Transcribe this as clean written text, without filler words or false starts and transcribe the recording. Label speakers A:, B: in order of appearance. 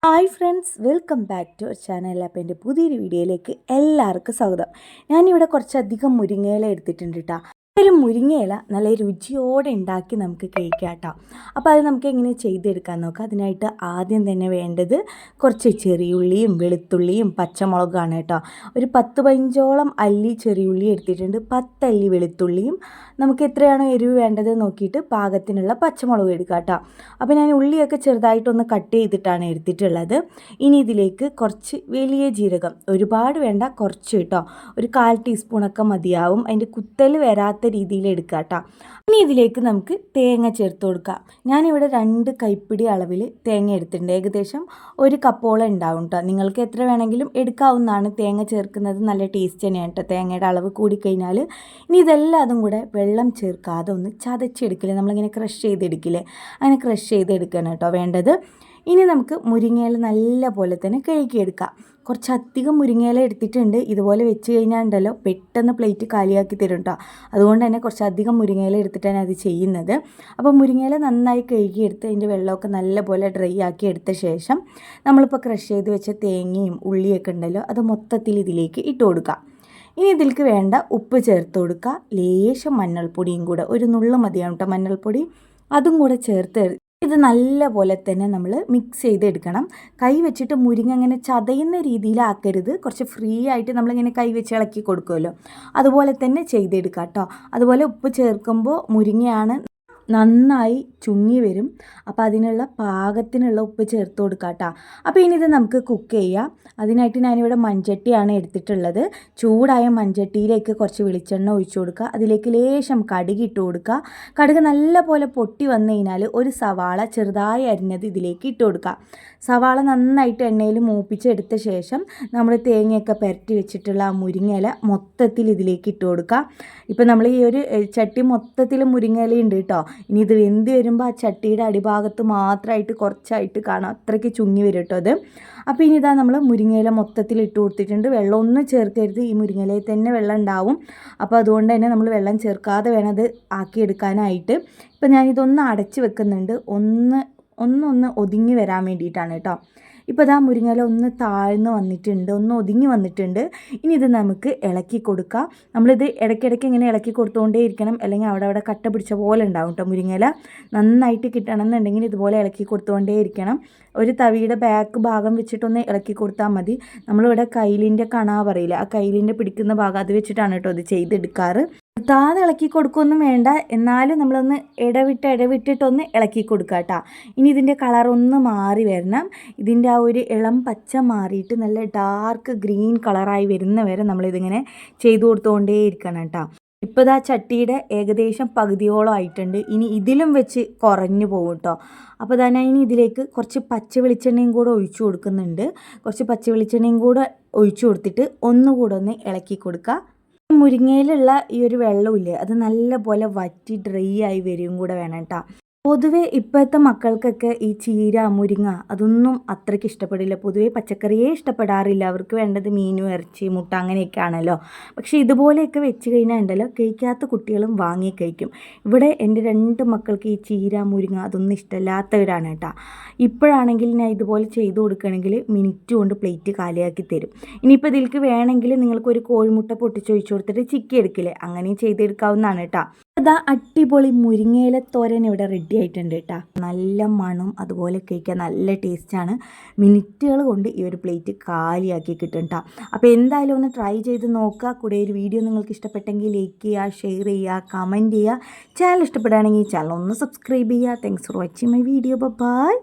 A: Hi friends, welcome back to our channel. അപ്പോൾ എൻ്റെ പുതിയൊരു വീഡിയോയിലേക്ക് എല്ലാവർക്കും സ്വാഗതം. ഞാനിവിടെ കുറച്ചധികം മുരിങ്ങയില എടുത്തിട്ടുണ്ട് കേട്ടോ. ഒരു മുരിങ്ങയില നല്ല രുചിയോടെ ഉണ്ടാക്കി നമുക്ക് കഴിക്കാം കേട്ടോ. അപ്പോൾ അത് നമുക്ക് എങ്ങനെ ചെയ്തെടുക്കാൻ നോക്കാം. അതിനായിട്ട് ആദ്യം തന്നെ വേണ്ടത് കുറച്ച് ചെറിയുള്ളിയും വെളുത്തുള്ളിയും പച്ചമുളകാണ് കേട്ടോ. ഒരു 10-15ഓളം അല്ലി ചെറിയുള്ളി എടുത്തിട്ടുണ്ട്, 10 അല്ലി വെളുത്തുള്ളിയും, നമുക്ക് എത്രയാണോ എരിവ് വേണ്ടത് നോക്കിയിട്ട് പാകത്തിനുള്ള പച്ചമുളക് എടുക്കുക കേട്ടോ. അപ്പോൾ ഞാൻ ഉള്ളിയൊക്കെ ചെറുതായിട്ടൊന്ന് കട്ട് ചെയ്തിട്ടാണ് എടുത്തിട്ടുള്ളത്. ഇനി ഇതിലേക്ക് കുറച്ച് വലിയ ജീരകം, ഒരുപാട് വേണ്ട, കുറച്ച് കേട്ടോ, ഒരു 1/4 ടീസ്പൂണൊക്കെ മതിയാവും. അതിൻ്റെ കുത്തൽ വരാത്ത രീതിയിൽ എടുക്കുക കേട്ടോ. ഇനി ഇതിലേക്ക് നമുക്ക് തേങ്ങ ചേർത്ത് കൊടുക്കാം. ഞാനിവിടെ 2 കൈപ്പിടി അളവിൽ തേങ്ങ എടുത്തിട്ടുണ്ട്. ഏകദേശം 1 കപ്പോളം ഉണ്ടാവും കേട്ടോ. നിങ്ങൾക്ക് എത്ര വേണമെങ്കിലും എടുക്കാവുന്നതാണ്. തേങ്ങ ചേർക്കുന്നത് നല്ല ടേസ്റ്റ് തന്നെയാണ് കേട്ടോ, തേങ്ങയുടെ അളവ് കൂടിക്കഴിഞ്ഞാൽ. ഇനി ഇതെല്ലാം കൂടെ വെള്ളം ചേർക്കാതെ ഒന്ന് ചതച്ചെടുക്കില്ലേ, നമ്മളിങ്ങനെ ക്രഷ് ചെയ്തെടുക്കില്ലേ, അങ്ങനെ ക്രഷ് ചെയ്തെടുക്കണം കേട്ടോ വേണ്ടത്. ഇനി നമുക്ക് മുരിങ്ങയില നല്ല പോലെ തന്നെ കഴുകിയെടുക്കാം. കുറച്ചധികം മുരിങ്ങയില എടുത്തിട്ടുണ്ട്. ഇതുപോലെ വെച്ച് കഴിഞ്ഞാൽ ഉണ്ടല്ലോ പെട്ടെന്ന് പ്ലേറ്റ് കാലിയാക്കി തരും കേട്ടോ. അതുകൊണ്ട് തന്നെ കുറച്ചധികം മുരിങ്ങയില എടുത്തിട്ടാണ് അത് ചെയ്യുന്നത്. അപ്പോൾ മുരിങ്ങയില നന്നായി കഴുകിയെടുത്ത് അതിൻ്റെ വെള്ളമൊക്കെ നല്ലപോലെ ഡ്രൈ ആക്കി എടുത്ത ശേഷം നമ്മളിപ്പോൾ ക്രഷ് ചെയ്ത് വെച്ച തേങ്ങയും ഉള്ളിയൊക്കെ ഉണ്ടല്ലോ അത് മൊത്തത്തിൽ ഇതിലേക്ക് ഇട്ട് കൊടുക്കാം. ഇനി ഇതിലേക്ക് വേണ്ട ഉപ്പ് ചേർത്ത് കൊടുക്കുക. ലേശം മഞ്ഞൾപ്പൊടിയും കൂടെ, ഒരു നുള്ളു മതിയാണ് കേട്ടോ മഞ്ഞൾപ്പൊടി, അതും കൂടെ ചേർത്ത് ഇത് നല്ല പോലെ തന്നെ നമ്മൾ മിക്സ് ചെയ്തെടുക്കണം. കൈ വെച്ചിട്ട് മുരിങ്ങ അങ്ങനെ ചതയുന്ന രീതിയിലാക്കരുത്. കുറച്ച് ഫ്രീ ആയിട്ട് നമ്മളിങ്ങനെ കൈ വെച്ച് ഇളക്കി കൊടുക്കുമല്ലോ, അതുപോലെ തന്നെ ചെയ്തെടുക്കാം കേട്ടോ. അതുപോലെ ഉപ്പ് ചേർക്കുമ്പോൾ മുരിങ്ങയാണ് നന്നായി ചുങ്ങി വരും. അപ്പോൾ അതിനുള്ള പാകത്തിനുള്ള ഉപ്പ് ചേർത്ത് കൊടുക്കാം കേട്ടോ. അപ്പോൾ ഇനി ഇത് നമുക്ക് കുക്ക് ചെയ്യാം. അതിനായിട്ട് ഞാനിവിടെ മൺചട്ടിയാണ് എടുത്തിട്ടുള്ളത്. ചൂടായ മൺചട്ടിയിലേക്ക് കുറച്ച് വെളിച്ചെണ്ണ ഒഴിച്ചു കൊടുക്കുക. അതിലേക്ക് ലേശം കടുക് ഇട്ട് കൊടുക്കുക. കടുക് നല്ല പോലെ പൊട്ടി വന്നു കഴിഞ്ഞാൽ ഒരു സവാള ചെറുതായി അരിഞ്ഞത് ഇതിലേക്ക് ഇട്ട് കൊടുക്കുക. സവാള നന്നായിട്ട് എണ്ണയിൽ മൂപ്പിച്ചെടുത്ത ശേഷം നമ്മൾ തേങ്ങയൊക്കെ പുരട്ടി വെച്ചിട്ടുള്ള ആ മുരിങ്ങയില മൊത്തത്തിൽ ഇതിലേക്ക് ഇട്ട് കൊടുക്കുക. ഇപ്പോൾ നമ്മൾ ഈ ഒരു ചട്ടി മൊത്തത്തിൽ മുരിങ്ങയില ഉണ്ട് കേട്ടോ. ഇനി ഇത് വെന്ത് വരുമ്പോൾ ആ ചട്ടിയുടെ അടിഭാഗത്ത് മാത്രമായിട്ട് കുറച്ചായിട്ട് കാണാം, അത്രയ്ക്ക് ചുങ്ങി വരും കേട്ടോ അത്. അപ്പോൾ ഇനി ഇതാ നമ്മൾ മുരിങ്ങയില മൊത്തത്തിൽ ഇട്ട് കൊടുത്തിട്ടുണ്ട്. വെള്ളമൊന്നും ചേർക്കരുത്, ഈ മുരിങ്ങയിലയിൽ തന്നെ വെള്ളം ഉണ്ടാവും. അപ്പോൾ അതുകൊണ്ട് തന്നെ നമ്മൾ വെള്ളം ചേർക്കാതെ വേണം അത് ആക്കിയെടുക്കാനായിട്ട്. ഇപ്പോൾ ഞാനിതൊന്ന് അടച്ച് വെക്കുന്നുണ്ട്, ഒന്ന് ഒതുങ്ങി വരാൻ വേണ്ടിയിട്ടാണ് കേട്ടോ. ഇപ്പോൾ ഇതാ മുരിങ്ങയില ഒന്ന് താഴ്ന്ന് വന്നിട്ടുണ്ട്, ഒന്ന് ഒതുങ്ങി വന്നിട്ടുണ്ട്. ഇനി ഇത് നമുക്ക് ഇളക്കി കൊടുക്കാം. നമ്മളിത് ഇടയ്ക്കിടയ്ക്ക് ഇങ്ങനെ ഇളക്കി കൊടുത്തുകൊണ്ടേ ഇരിക്കണം, അല്ലെങ്കിൽ അവിടെ കട്ട പിടിച്ച പോലെ ഉണ്ടാവും കേട്ടോ. മുരിങ്ങയില നന്നായിട്ട് കിട്ടണം എന്നുണ്ടെങ്കിൽ ഇതുപോലെ ഇളക്കി കൊടുത്തുകൊണ്ടേ ഇരിക്കണം. ഒരു തവിയുടെ ബാക്ക് ഭാഗം വെച്ചിട്ടൊന്ന് ഇളക്കി കൊടുത്താൽ മതി. നമ്മളിവിടെ കൈലിൻ്റെ കണ പറയില്ല, ആ കൈലിൻ്റെ പിടിക്കുന്ന ഭാഗം അത് വെച്ചിട്ടാണ് കേട്ടോ ഇത് ചെയ്തെടുക്കാറ്. താതെ ഇളക്കി കൊടുക്കുകയൊന്നും വേണ്ട, എന്നാലും നമ്മളൊന്ന് ഇടവിട്ടിട്ടൊന്ന് ഇളക്കി കൊടുക്കുക കേട്ടോ. ഇനി ഇതിൻ്റെ കളറൊന്ന് മാറി വരണം. ഇതിൻ്റെ ആ ഒരു ഇളം പച്ച മാറിയിട്ട് നല്ല ഡാർക്ക് ഗ്രീൻ കളറായി വരുന്ന വരെ നമ്മളിതിങ്ങനെ ചെയ്തു കൊടുത്തുകൊണ്ടേ ഇരിക്കണം കേട്ടോ. ഇപ്പോൾ ഇതാ ചട്ടിയുടെ ഏകദേശം പകുതിയോളം ആയിട്ടുണ്ട്. ഇനി ഇതിലും വെച്ച് കുറഞ്ഞു പോകും കേട്ടോ. അപ്പോൾ തന്നെ ഇനി ഇതിലേക്ക് കുറച്ച് പച്ച വെളിച്ചെണ്ണയും കൂടെ ഒഴിച്ചു കൊടുക്കുന്നുണ്ട്. കുറച്ച് പച്ച വെളിച്ചെണ്ണയും കൂടെ ഒഴിച്ചു കൊടുത്തിട്ട് ഒന്നുകൂടെ ഒന്ന് ഇളക്കി കൊടുക്കുക. മുരിങ്ങയിലുള്ള ഈ ഒരു വെള്ളമില്ലേ, അത് നല്ല പോലെ വറ്റി ഡ്രൈ ആയി വരികയും കൂടെ വേണം കേട്ടോ. പൊതുവേ ഇപ്പോഴത്തെ മക്കൾക്കൊക്കെ ഈ ചീര മുരിങ്ങ അതൊന്നും അത്രയ്ക്ക് ഇഷ്ടപ്പെടില്ല. പൊതുവേ പച്ചക്കറിയേ ഇഷ്ടപ്പെടാറില്ല. അവർക്ക് വേണ്ടത് മീനും ഇറച്ചി മുട്ട അങ്ങനെയൊക്കെ ആണല്ലോ. പക്ഷേ ഇതുപോലെയൊക്കെ വെച്ച് കഴിഞ്ഞാൽ ഉണ്ടല്ലോ കഴിക്കാത്ത കുട്ടികളും വാങ്ങി കഴിക്കും. ഇവിടെ എൻ്റെ 2 മക്കൾക്ക് ഈ ചീര മുരിങ്ങ അതൊന്നും ഇഷ്ടമില്ലാത്തവരാണ് കേട്ടോ. ഇപ്പോഴാണെങ്കിൽ ഞാൻ ഇതുപോലെ ചെയ്തു കൊടുക്കുകയാണെങ്കിൽ മിനിറ്റ് കൊണ്ട് പ്ലേറ്റ് കാലിയാക്കി തരും. ഇനിയിപ്പോൾ ഇതിലേക്ക് വേണമെങ്കിൽ നിങ്ങൾക്കൊരു കോഴിമുട്ട പൊട്ടിച്ചൊഴിച്ചു കൊടുത്തിട്ട് ചിക്കി എടുക്കില്ലേ, അങ്ങനെയും ചെയ്തെടുക്കാവുന്നതാണ് കേട്ടോ. അതാ അടിപൊളി മുരിങ്ങയില തോരൻ ഇവിടെ റെഡി ആയിട്ടുണ്ട് കേട്ടോ. നല്ല മണം, അതുപോലെ കഴിക്കാൻ നല്ല ടേസ്റ്റാണ്. മിനിറ്റുകൾ കൊണ്ട് ഈ ഒരു പ്ലേറ്റ് കാലിയാക്കി കിട്ടും കേട്ടോ. അപ്പോൾ എന്തായാലും ഒന്ന് ട്രൈ ചെയ്ത് നോക്കുക. കൂടെ ഒരു വീഡിയോ നിങ്ങൾക്ക് ഇഷ്ടപ്പെട്ടെങ്കിൽ ലൈക്ക് ചെയ്യുക, ഷെയർ ചെയ്യുക, കമൻറ്റ് ചെയ്യുക. ചാനൽ ഇഷ്ടപ്പെടുകയാണെങ്കിൽ ചാനൽ ഒന്ന് സബ്സ്ക്രൈബ് ചെയ്യുക. Thanks for watching my video. By.